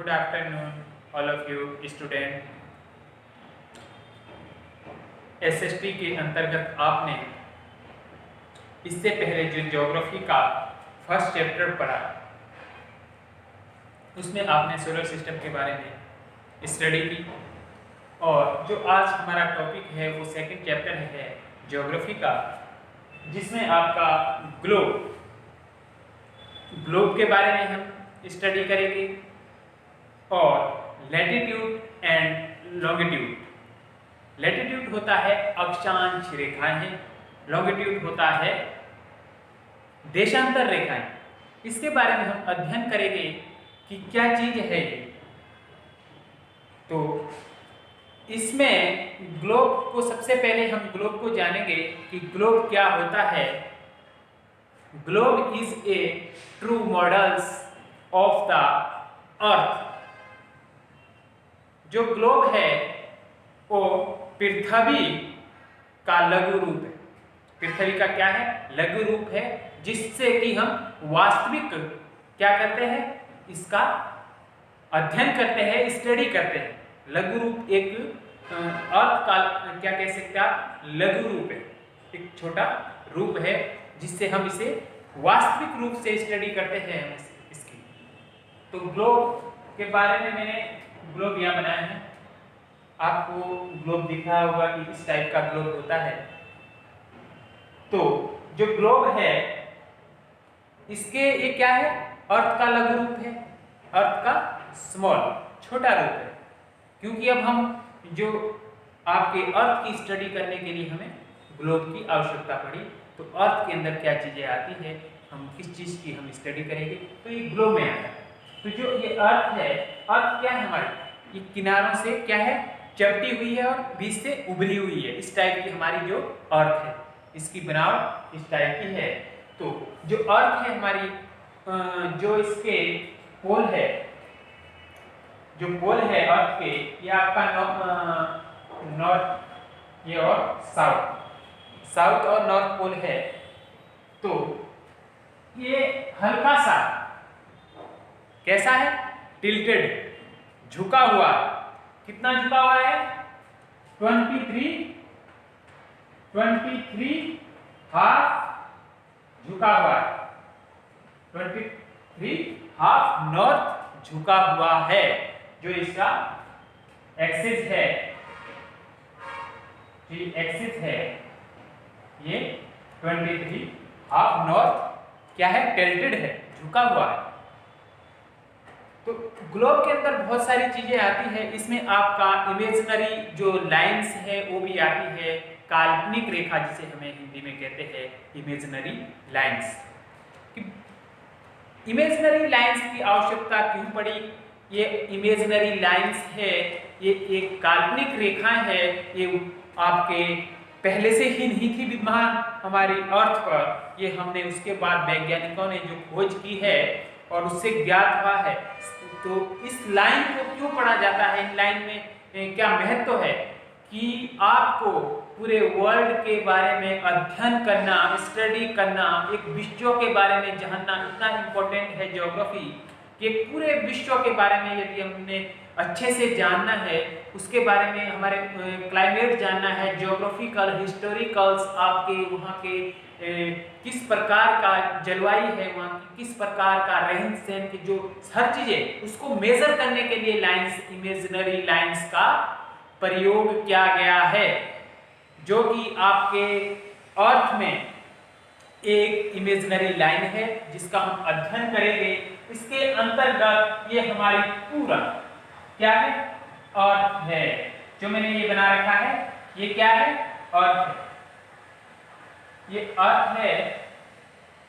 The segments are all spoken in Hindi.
Good afternoon, all of you student. SST के अंतर्गत आपने इससे पहले जो ज्योग्राफी का फर्स्ट चैप्टर पढ़ा, उसमें आपने सोलर सिस्टम के बारे में स्टडी की और जो आज हमारा टॉपिक है वो सेकंड चैप्टर है ज्योग्राफी का, जिसमें आपका ग्लोब के बारे में हम स्टडी करेंगे और लैटिट्यूड एंड लॉन्गिट्यूड। लैटिट्यूड होता है अक्षांश रेखाएं, लॉन्गिट्यूड होता है देशांतर रेखाएं। इसके बारे में हम अध्ययन करेंगे कि क्या चीज है ये। तो इसमें ग्लोब को सबसे पहले हम ग्लोब को जानेंगे कि ग्लोब क्या होता है। Globe is a true models of the earth. जो ग्लोब है वो पृथ्वी का लघु रूप है। पृथ्वी का क्या है? लघु रूप है, जिससे कि हम वास्तविक क्या करते हैं, इसका अध्ययन करते हैं, स्टडी करते हैं। लघु रूप एक अर्थ का क्या कह सकते हैं आप, लघु रूप है, एक छोटा रूप है जिससे हम इसे वास्तविक रूप से स्टडी करते हैं इसकी। तो ग्लोब के बारे में मैंने ग्लोब यहाँ बनाया है, आपको ग्लोब दिख रहा होगा कि इस टाइप का ग्लोब होता है। तो जो ग्लोब है इसके ये क्या है, अर्थ का लघु रूप है, अर्थ का स्मॉल छोटा रूप है। क्योंकि अब हम जो आपके अर्थ की स्टडी करने के लिए हमें ग्लोब की आवश्यकता पड़ी, तो अर्थ के अंदर क्या चीजें आती है, हम किस चीज की हम स्टडी करेंगे, तो ये ग्लोब में आता है। तो जो ये अर्थ है, अर्थ क्या है हमारी, ये किनारों से क्या है, चपटी हुई है और बीच से उभरी हुई है। इस टाइप की हमारी जो अर्थ है, इसकी बनावट इस टाइप की है। तो जो अर्थ है हमारी, जो इसके पोल है, जो पोल है अर्थ के, ये आपका नॉर्थ ये और साउथ और नॉर्थ पोल है। तो ये हल्का सा कैसा है, टिल्टेड, झुका हुआ। कितना झुका हुआ है? 23 हाफ झुका हुआ है। 23 हाफ नॉर्थ झुका हुआ है, जो इसका एक्सिस है, एक्सिस है। ये 23 हाफ नॉर्थ क्या है, टिल्टेड है, झुका हुआ है। तो ग्लोब के अंदर बहुत सारी चीजें आती है। इसमें आपका इमेजिनरी जो लाइंस है वो भी आती है, काल्पनिक रेखा जिसे हमें हिंदी में कहते हैं इमेजिनरी लाइंस। इमेजिनरी लाइंस की आवश्यकता क्यों पड़ी? ये इमेजिनरी लाइंस है, ये एक काल्पनिक रेखाएं है, ये आपके पहले से ही नहीं थी विद्यमान हमारी अर्थ पर। ये हमने उसके बाद वैज्ञानिकों ने जो खोज की है और उससे ज्ञात हुआ है। तो इस लाइन को क्यों पढ़ा जाता है, इन लाइन में क्या महत्व है कि आपको पूरे वर्ल्ड के बारे में अध्ययन करना, स्टडी करना, एक विश्व के बारे में जानना इतना इम्पोर्टेंट है ज्योग्राफी, कि पूरे विश्व के बारे में यदि हमने अच्छे से जानना है, उसके बारे में हमारे क्लाइमेट जानना है, ज्योग्राफिकल हिस्टोरिकल्स, आपके वहाँ के किस प्रकार का जलवायु है, वहाँ की किस प्रकार का रहन सहन की जो हर चीजें, उसको मेजर करने के लिए लाइंस, इमेजिनरी लाइंस का प्रयोग किया गया है। जो कि आपके अर्थ में एक इमेजिनरी लाइन है जिसका हम अध्ययन करेंगे। इसके अंतर्गत ये हमारी पूरा क्या है, अर्थ है। जो मैंने ये बना रखा है, ये क्या है, अर्थ है। ये अर्थ है।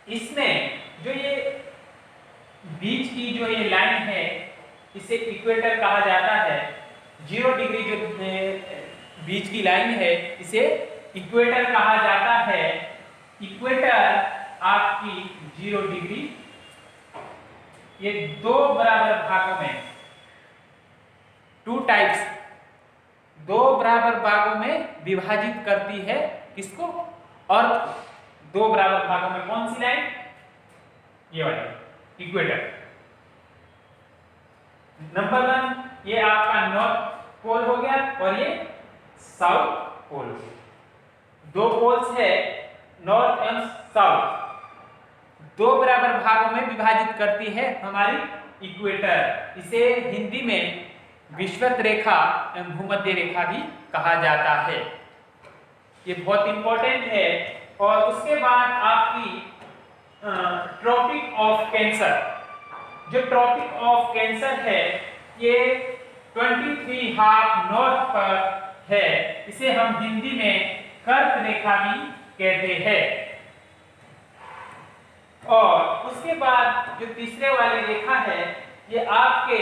इसमें जो ये बीच की जो ये लाइन है, इसे इक्वेटर कहा जाता है। 0 डिग्री जो बीच की लाइन है, इसे इक्वेटर कहा जाता है। इक्वेटर आपकी 0 डिग्री ये दो बराबर भागों में, 2 टाइप्स, 2 बराबर भागों में विभाजित करती है। किसको? अर्थ। 2 बराबर भागों में कौन सी लाइन? ये वाली इक्वेटर। नंबर 1 ये आपका नॉर्थ पोल हो गया और ये साउथ पोल हो गया। दो पोल्स है नॉर्थ एंड साउथ, दो बराबर भागों में विभाजित करती है हमारी इक्वेटर। इसे हिंदी में विषुवत रेखा एवं भूमध्य रेखा भी कहा जाता है। ये बहुत इंपॉर्टेंट है। और उसके बाद आपकी ट्रॉपिक ऑफ कैंसर, जो ट्रॉपिक ऑफ कैंसर है ये 23½ नॉर्थ पर है। इसे हम हिंदी में कर्क रेखा भी कहते हैं। और उसके बाद जो तीसरे वाली रेखा है ये आपके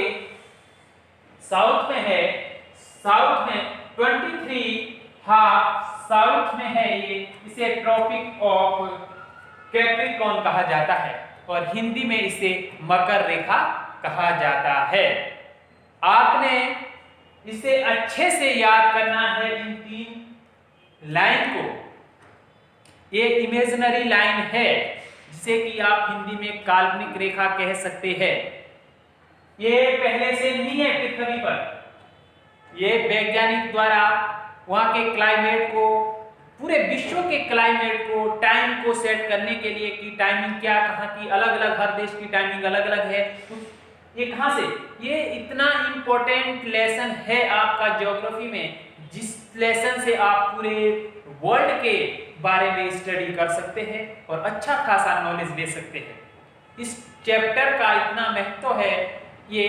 साउथ में है, साउथ में 23½ साउथ में है ये, इसे ट्रॉपिक ऑफ कैप्रिकॉर्न कहा जाता है और हिंदी में इसे मकर रेखा कहा जाता है। आपने इसे अच्छे से याद करना है इन 3 लाइन को। ये इमेजिनरी लाइन है जिसे कि आप हिंदी में काल्पनिक रेखा कह सकते हैं। ये पहले से नहीं है पृथ्वी पर, ये वैज्ञानिक द्वारा वहां के क्लाइमेट को, पूरे विश्व के क्लाइमेट को, टाइम को सेट करने के लिए कि टाइमिंग क्या, कहाँ की अलग-अलग, हर देश की टाइमिंग अलग-अलग है। ये कहाँ से, ये इतना इंपॉर्टेंट लेसन है आपका ज्योग्राफी में, जिस लेसन से आप पूरे वर्ल्ड के बारे में स्टडी कर सकते हैं और अच्छा खासा नॉलेज ले सकते हैं। इस चैप्टर का इतना महत्व है, ये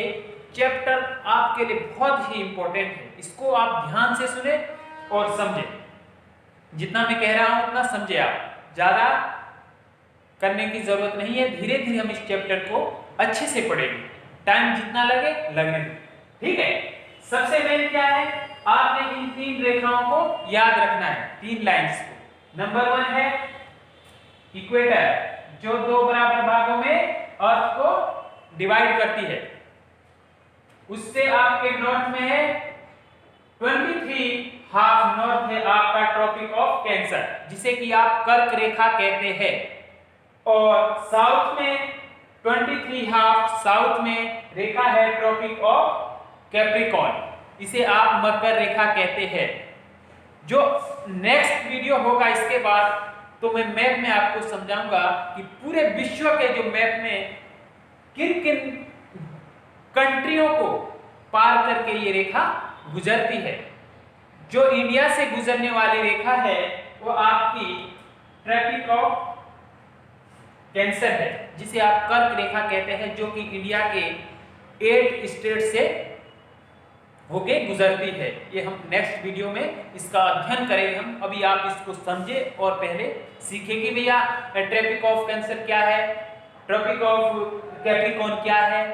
चैप्टर आपके लिए बहुत ही इंपॉर्टेंट है। इसको आप ध्यान से सुने और समझें। जितना मैं कह रहा हूं उतना समझे आप, ज्यादा करने की जरूरत नहीं है। धीरे धीरे हम इस चैप्टर को अच्छे से पढ़ेंगे, टाइम जितना लगे लगने दो, ठीक है। सबसे मेन क्या है, आपने इन 3 रेखाओं को याद रखना है, 3 लाइंस को। नंबर 1 है इक्वेटर, जो 2 बराबर भागों में अर्थ को डिवाइड करती है। उससे आपके नॉर्थ में है 23½ नॉर्थ है आपका ट्रॉपिक ऑफ कैंसर, जिसे कि आप कर्क रेखा कहते हैं। और साउथ में 23½ साउथ में रेखा है ट्रॉपिक ऑफ कैप्रिकॉर्न, इसे आप मकर रेखा कहते हैं। जो नेक्स्ट वीडियो होगा इसके बाद, तो मैं मैप में आपको समझाऊंगा कि पूरे विश्व के जो मैप में किन किन कंट्रियों को पार करके ये रेखा गुजरती है। जो इंडिया से गुजरने वाली रेखा है वो आपकी ट्रॉपिक ऑफ कैंसर है, जिसे आप कर्क रेखा कहते हैं, जो कि इंडिया के 8 स्टेट से होके गुजरती है। ये हम नेक्स्ट वीडियो में इसका अध्ययन करेंगे हम। अभी आप इसको समझे और पहले सीखें कि भैया ट्रॉपिक ऑफ कैंसर क्या है, ट्रॉपिक ऑफ कैप्रिकॉर्न क्या है,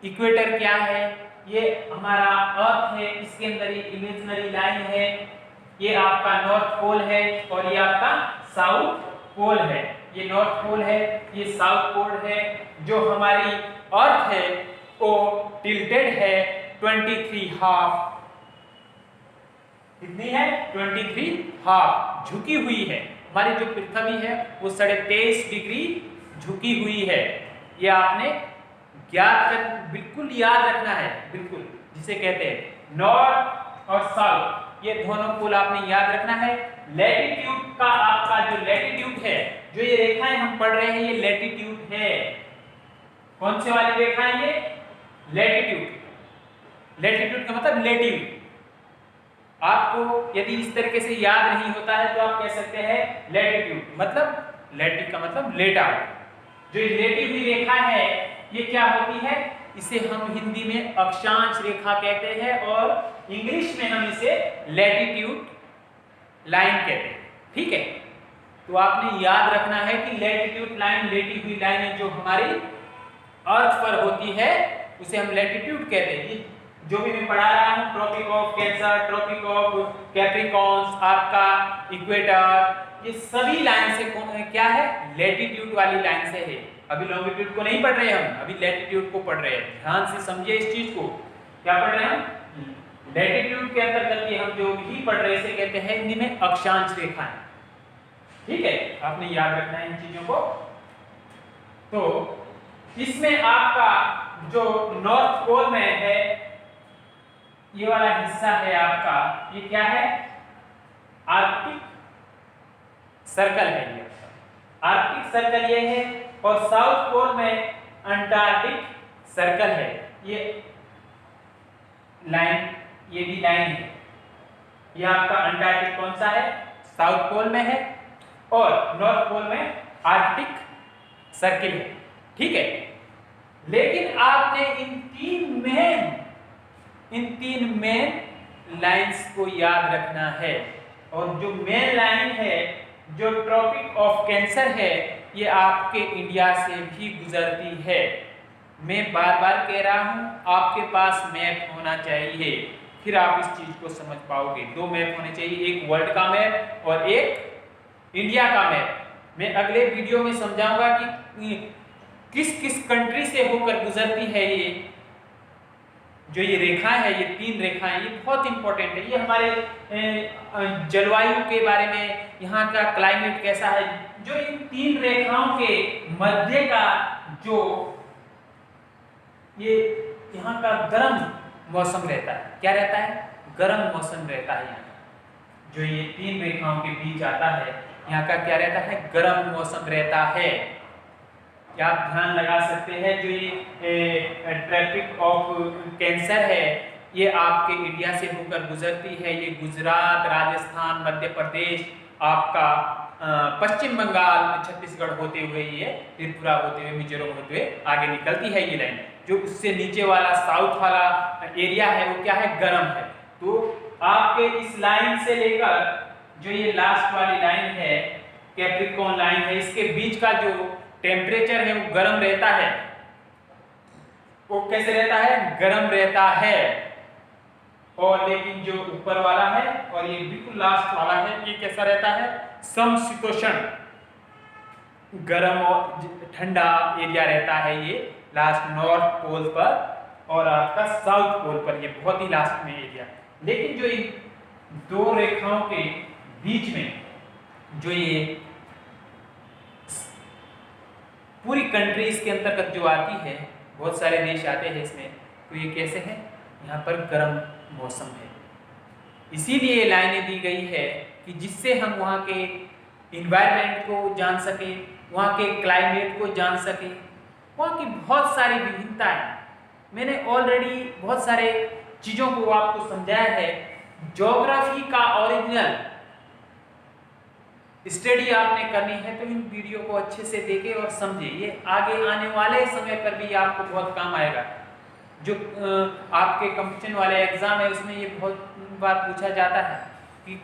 इक्वेटर क्या है, ये हमारा अर्थ है, इसके अंदर ये इमेजिनरी लाइन है, ये आपका नॉर्थ पोल है और ये आपका साउथ पोल है। ये नॉर्थ पोल है, ये साउथ पोल है। जो हमारी अर्थ है वो टिल्टेड है 23½ कितनी है 23½ झुकी हुई है। हमारी जो पृथ्वी है वो 23.5 डिग्री झुकी हुई है। ये आपने बिल्कुल याद रखना है, बिल्कुल, जिसे कहते हैं नॉर्थ और साउथ, ये दोनों पोल आपने याद रखना है। लैटिट्यूड का आपका जो लैटिट्यूड है, जो ये रेखाएं हम पढ़ रहे हैं, ये लैटिट्यूड है। कौन से वाली रेखाएं ये? लैटिट्यूड। लैटिट्यूड का मतलब लेटिव। आपको यदि इस तरीके से याद नहीं होता है तो आप कह सकते हैं लैटिट्यूड, मतलब लैटिव का मतलब लेटा। जो लेटी हुई रेखा है ये क्या होती है? इसे हम हिंदी में अक्षांश रेखा कहते हैं और इंग्लिश में हम इसे लैटिट्यूड लाइन कहते हैं, ठीक है। तो आपने याद रखना है कि लैटिट्यूड लाइन, लेटी हुई लाइन जो हमारी अर्थ पर होती है उसे हम लैटिट्यूड कहते हैं। जो भी मैं पढ़ा रहा हूँ, tropic of cancer, tropic of Capricorn, आपका इक्वेटर, ये सभी लाइन से क्या है? लैटिट्यूड वाली लाइन से है। अभी लॉन्गिट्यूड को नहीं पढ़ रहे हम, अभी लैटिट्यूड को पढ़ रहे हैं। ध्यान से समझिए इस चीज को। क्या पढ़ रहे हैं हम? लैटिट्यूड के अंतर्गत ये हम जो भी पढ़ रहे हैं कहते हैं हिंदी में अक्षांश रेखाएं, ठीक है। आपने याद रखना है इन चीजों को। तो इसमें आपका जो नॉर्थ पोल में है, ये वाला हिस्सा है आपका, ये क्या है? आर्कटिक सर्कल है। ये आर्कटिक सर्कल ये है, और साउथ पोल में अंटार्कटिक सर्कल है। ये लाइन, ये भी लाइन है। ये आपका अंटार्कटिक कौन सा है? साउथ पोल में है, और नॉर्थ पोल में आर्कटिक सर्किल है। ठीक है, लेकिन आपने इन तीन मेन लाइंस को याद रखना है। और जो मेन लाइन है, जो ट्रॉपिक ऑफ कैंसर है, ये आपके इंडिया से भी गुजरती है। मैं बार बार कह रहा हूं, आपके पास मैप होना चाहिए, फिर आप इस चीज को समझ पाओगे। 2 मैप होने चाहिए, एक वर्ल्ड का मैप और एक इंडिया का मैप। मैं अगले वीडियो में समझाऊंगा कि किस किस कंट्री से होकर गुजरती है ये जो ये रेखा है, ये 3 रेखाएं, ये बहुत इंपॉर्टेंट है। ये हमारे जलवायु के बारे में, यहाँ का क्लाइमेट कैसा है, जो इन 3 रेखाओं के मध्य का जो ये यहाँ का गर्म मौसम रहता है। क्या रहता है? गर्म मौसम रहता है। यहाँ जो ये 3 रेखाओं के बीच आता है, यहाँ का क्या रहता है? गर्म मौसम रहता है। क्या आप ध्यान लगा सकते हैं, जो ये ट्रॉपिक ऑफ कैंसर है, ये आपके इंडिया से होकर गुजरती है। ये गुजरात, राजस्थान, मध्य प्रदेश, आपका पश्चिम बंगाल, छत्तीसगढ़ होते हुए, ये त्रिपुरा होते हुए, मिजोरम होते हुए आगे निकलती है ये लाइन। जो उससे नीचे वाला साउथ वाला एरिया है, वो क्या है? गर्म है। तो आपके इस लाइन से लेकर जो ये लास्ट वाली लाइन है, कैप्रिकॉर्न लाइन है, इसके बीच का जो टेम्परेचर है वो गर्म रहता है। वो कैसे रहता है? गर्म रहता है। और लेकिन जो ऊपर वाला है और ये बिल्कुल लास्ट वाला है, ये कैसा रहता है? समशीतोष्ण, गर्म और ठंडा एरिया रहता है ये लास्ट नॉर्थ पोल पर, और आपका साउथ पोल पर ये बहुत ही लास्ट में एरिया। लेकिन जो इन 2 रेखाओं के बीच में जो ये पूरी कंट्री इसके अंतर्गत जो आती है, बहुत सारे देश आते हैं इसमें, तो ये कैसे है? यहाँ पर गर्म मौसम है। इसीलिए ये लाइनें दी गई है कि जिससे हम वहाँ के इन्वायरमेंट को जान सके, वहाँ के क्लाइमेट को जान सके, वहाँ की बहुत सारी विभिन्नताएं। मैंने ऑलरेडी बहुत सारे चीज़ों को आपको समझाया है। ज्योग्राफी का ओरिजिनल स्टडी आपने करनी है तो इन वीडियो को अच्छे से देखें और समझें। ये आगे आने वाले समय पर भी आपको बहुत काम आएगा। जो आपके कंपटीशन वाले एग्जाम है, उसमें ये बहुत बार पूछा जाता है कि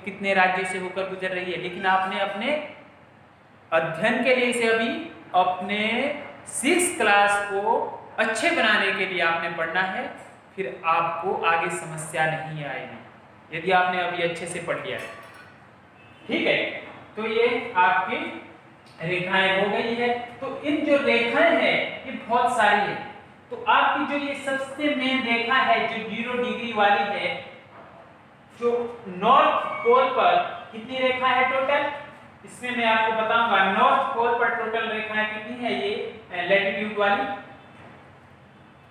कितने राज्यों से होकर गुजर रही है, लेकिन आपने अपने अध्ययन के लिए इसे अभी अपने 6th क्लास को अच्छे बनाने के लिए आपने पढ़ना है, फिर आपको आगे समस्या नहीं आएगी यदि आपने अभी अच्छे से पढ़ लिया है। ठीक है, तो ये आपकी रेखाएं हो गई है। तो इन जो रेखाएं हैं ये बहुत सारी है। तो आपकी जो ये सबसे मेन रेखा है जो 0 डिग्री वाली है, जो नॉर्थ पोल पर कितनी रेखा है टोटल? इसमें मैं आपको बताऊंगा नॉर्थ पोल पर टोटल रेखाएं कितनी है। ये लैटिट्यूड वाली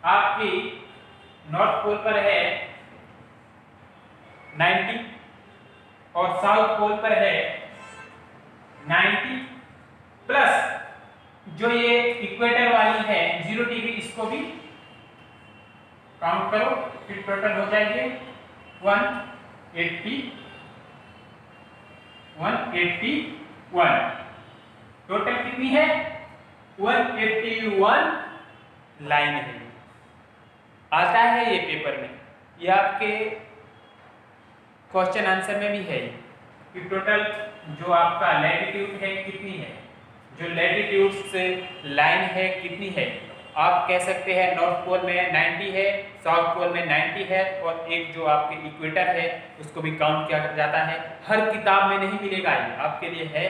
आपकी नॉर्थ पोल पर है 90 और साउथ पोल पर है 90 प्लस जो ये इक्वेटर वाली है 0 डिग्री, इसको भी काउंट करो, फिर टोटल हो जाएंगे 181। टोटल कितनी है? 181 लाइन है। आता है ये पेपर में, ये आपके क्वेश्चन आंसर में भी है कि टोटल जो आपका लैटिट्यूड है कितनी है, जो लैटिट्यूड से लाइन है कितनी है। आप कह सकते हैं नॉर्थ पोल में 90 है, साउथ पोल में 90 है, और एक जो आपके इक्वेटर है उसको भी काउंट किया जाता है। हर किताब में नहीं मिलेगा, ये आपके लिए है।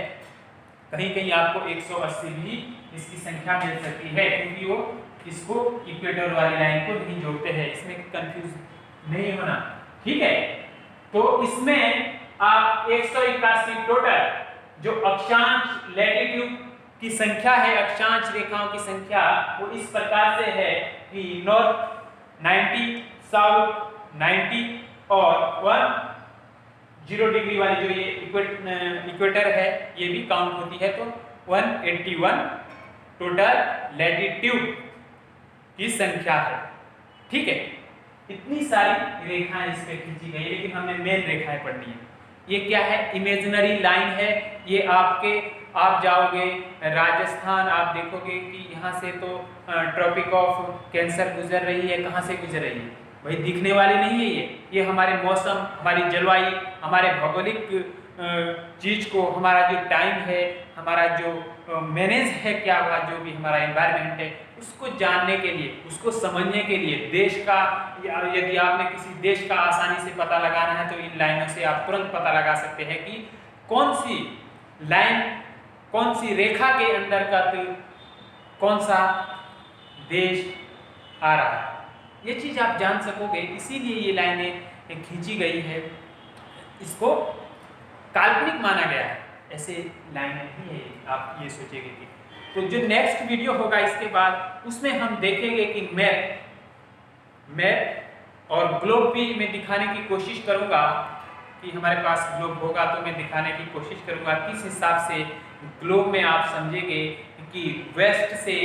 कहीं कहीं आपको 180 भी इसकी संख्या मिल सकती है, क्योंकि वो इसको इक्वेटर वाली लाइन को नहीं जोड़ते हैं। इसमें कंफ्यूज नहीं होना, ठीक है। तो इसमें आप 181 टोटल जो अक्षांश लैटिट्यूड की संख्या है, अक्षांश रेखाओं की संख्या वो इस प्रकार से है कि नॉर्थ 90, साउथ 90 और 10 डिग्री वाली जो ये इक्वेटर है ये भी काउंट होती है, तो 181 टोटल लैटिट्यूड की संख्या है। ठीक है, इतनी सारी रेखाएं इस पे खींची गई, लेकिन हमने मेन रेखाएं पढ़नी है। ये क्या है? इमेजिनरी लाइन है। ये आप जाओगे राजस्थान, आप देखोगे कि यहाँ से तो ट्रॉपिक ऑफ कैंसर गुजर रही है। कहाँ से गुजर रही है भाई? दिखने वाली नहीं है ये हमारे मौसम, हमारी जलवायु, हमारे भौगोलिक चीज को, हमारा जो टाइम है, हमारा जो मैनेज है, क्या हुआ, जो भी हमारा एनवायरनमेंट है, उसको जानने के लिए, उसको समझने के लिए, देश का, यदि आपने किसी देश का आसानी से पता लगाना है तो इन लाइनों से आप तुरंत पता लगा सकते हैं कि कौन सी लाइन, कौन सी रेखा के अंतर्गत कौन सा देश आ रहा है। ये चीज आप जान सकोगे, इसीलिए ये लाइनें खींची गई है। इसको काल्पनिक माना गया है, ऐसे लाइनें नहीं है, आप ये सोचेंगे कि। तो जो नेक्स्ट वीडियो होगा इसके बाद, उसमें हम देखेंगे कि मैप और ग्लोब भी मैं दिखाने की कोशिश करूंगा कि हमारे पास ग्लोब होगा तो मैं दिखाने की कोशिश करूंगा किस हिसाब से ग्लोब में आप समझेंगे कि वेस्ट से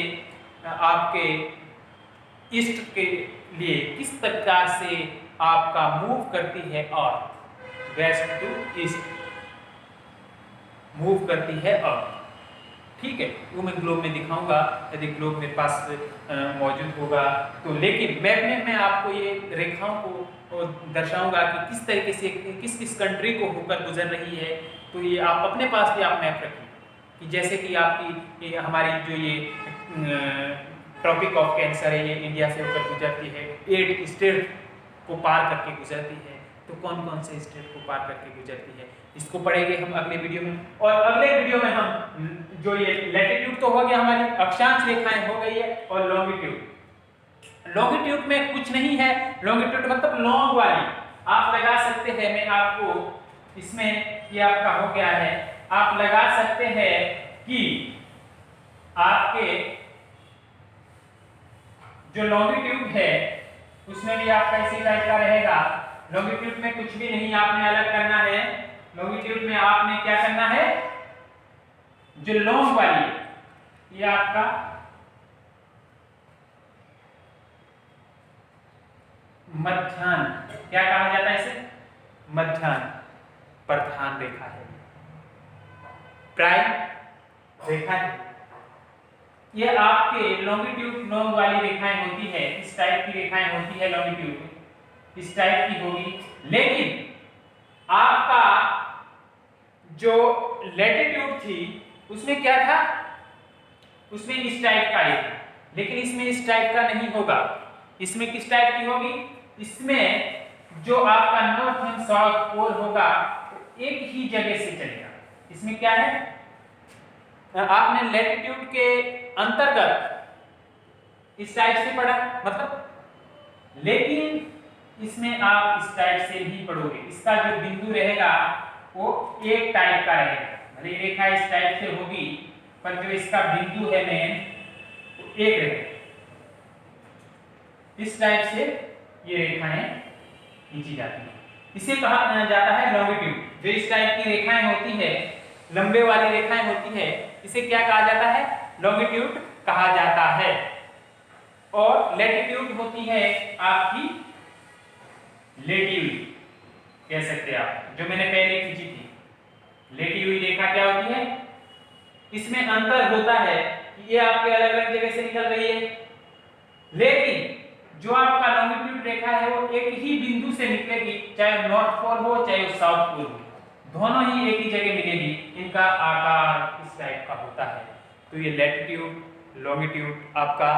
आपके ईस्ट के लिए किस प्रकार से आपका मूव करती है, और वेस्ट टू ईस्ट मूव करती है अर्थ। ठीक है, वो मैं ग्लोब में दिखाऊंगा यदि ग्लोब मेरे पास मौजूद होगा तो। लेकिन मैप में मैं आपको ये रेखाओं को दर्शाऊंगा कि किस तरीके से किस किस कंट्री को होकर गुजर रही है। तो ये आप अपने पास भी आप मैप रखिए कि जैसे कि आपकी ये हमारी जो ये ट्रॉपिक ऑफ कैंसर है, ये इंडिया से होकर गुजरती है, 8 स्टेट को पार करके गुजरती है। तो कौन कौन से स्टेट को पार करके गुजरती है, इसको पढ़ेंगे हम अगले वीडियो में। और अगले वीडियो में हम जो ये लैटिट्यूड तो हो गया, हमारी अक्षांश रेखाएं हो गई है, और लॉन्गिट्यूड में कुछ नहीं है। लॉन्गिट्यूड मतलब लॉन्ग वाली आप लगा सकते हैं। मैं आपको इसमें ये आपका हो गया है, आप लगा सकते हैं कि आपके जो लॉन्गिट्यूड है उसमें भी आपका इसी टाइप का रहेगा। लॉन्गिट्यूड में कुछ भी नहीं आपने अलग करना है। लॉन्गिट्यूड में आपने क्या करना है, जो लॉन्ग वाली ये आपका मध्याह्न, क्या कहा जाता है इसे? मध्याह्न प्रधान रेखा है, प्राइम रेखा है। ये आपके लॉन्गिट्यूड लॉन्ग वाली रेखाएं होती है, इस टाइप की रेखाएं होती है, लॉन्गिट्यूड इस टाइप की होगी। लेकिन आपका जो लैटिट्यूड थी उसमें क्या था, उसमें इस टाइप का ही था, लेकिन इसमें इस टाइप का नहीं होगा। इसमें किस टाइप की होगी? इसमें जो आपका नॉर्थ एंड साउथ पोल होगा वो एक ही जगह से चलेगा। इसमें क्या है, आपने लैटिट्यूड के अंतर्गत इस टाइप से पढ़ा मतलब, लेकिन इसमें आप इस टाइप से नहीं पढ़ोगे। इसका जो बिंदु रहेगा वो एक टाइप का रहेगा। भले रेखा इस टाइप से होगी पर जो इसका बिंदु है मेन वो एक रहेगा। इस टाइप से ये रेखाएं खींची जाती है, इसे कहा जाता है लॉन्गिट्यूड। जो इस टाइप की रेखाएं होती है, लंबे वाली रेखाएं होती है, इसे क्या कहा जाता है? लॉन्गिट्यूड कहा जाता है। और लैटिट्यूड होती है आपकी लेटी हुई, कह सकते हैं आप, जो मैंने पहले खींची थी। लेटी हुई रेखा क्या होती है? इसमें अंतर होता है कि ये आपके अलग अलग जगह से निकल रही है, लेकिन जो आपका लॉन्गिट्यूड रेखा है वो एक ही बिंदु से निकलेगी, चाहे नॉर्थ पोल हो चाहे साउथ पोल हो, दोनों ही एक ही जगह मिलेगी। इनका आकार इस टाइप का होता है। तो ये लैटिट्यूड लॉन्गिट्यूड आपका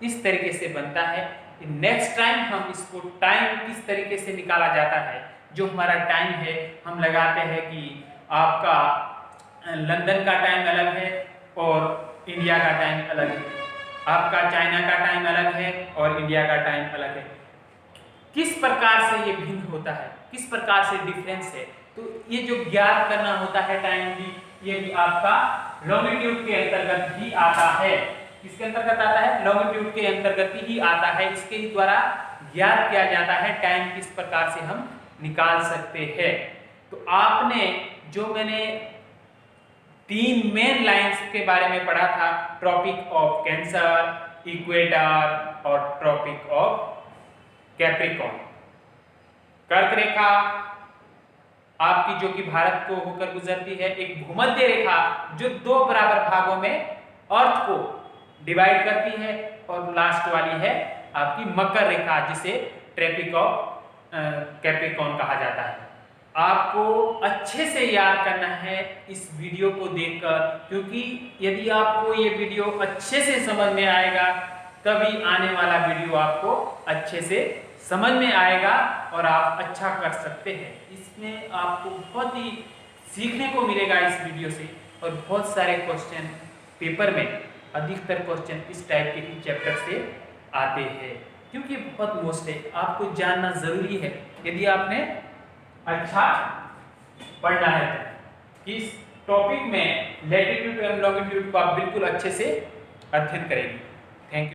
इस तरीके से बनता है। नेक्स्ट टाइम हम इसको टाइम किस तरीके से निकाला जाता है, जो हमारा टाइम है हम लगाते हैं कि आपका लंदन का टाइम अलग है और इंडिया का टाइम अलग है, आपका चाइना का टाइम अलग है और इंडिया का टाइम अलग है। किस प्रकार से ये भिन्न होता है, किस प्रकार से डिफरेंस है, तो ये जो ज्ञात करना होता है टाइम भी ये भी आपका लॉन्गिट्यूड के अंतर्गत ही आता है। किसके अंतर्गत आता है? लॉन्गिट्यूड के अंतर्गत ही आता है। इसके द्वारा ज्ञात किया जाता है टाइम किस प्रकार से हम निकाल सकते हैं। तो आपने जो मैंने 3 मेन लाइंस के बारे में पढ़ा था, ट्रॉपिक ऑफ कैंसर, इक्वेटर और ट्रॉपिक ऑफ कैप्रिकॉर्न। कर्क रेखा आपकी जो कि भारत को होकर गुजरती है, एक भूमध्य रेखा जो 2 बराबर भागों में अर्थ को डिवाइड करती है, और लास्ट वाली है आपकी मकर रेखा जिसे ट्रॉपिक ऑफ कैप्रिकॉर्न कहा जाता है। आपको अच्छे से याद करना है इस वीडियो को देखकर, क्योंकि यदि आपको ये वीडियो अच्छे से समझ में आएगा तभी आने वाला वीडियो आपको अच्छे से समझ में आएगा और आप अच्छा कर सकते हैं। इसमें आपको बहुत ही सीखने को मिलेगा इस वीडियो से, और बहुत सारे क्वेश्चन पेपर में, अधिकतर क्वेश्चन इस टाइप के ही चैप्टर से आते हैं, क्योंकि बहुत मोस्ट है, आपको जानना जरूरी है यदि आपने अच्छा पढ़ना है तो। इस टॉपिक में लैटिट्यूड एंड लॉन्गिट्यूड को आप बिल्कुल अच्छे से अध्ययन करेंगे।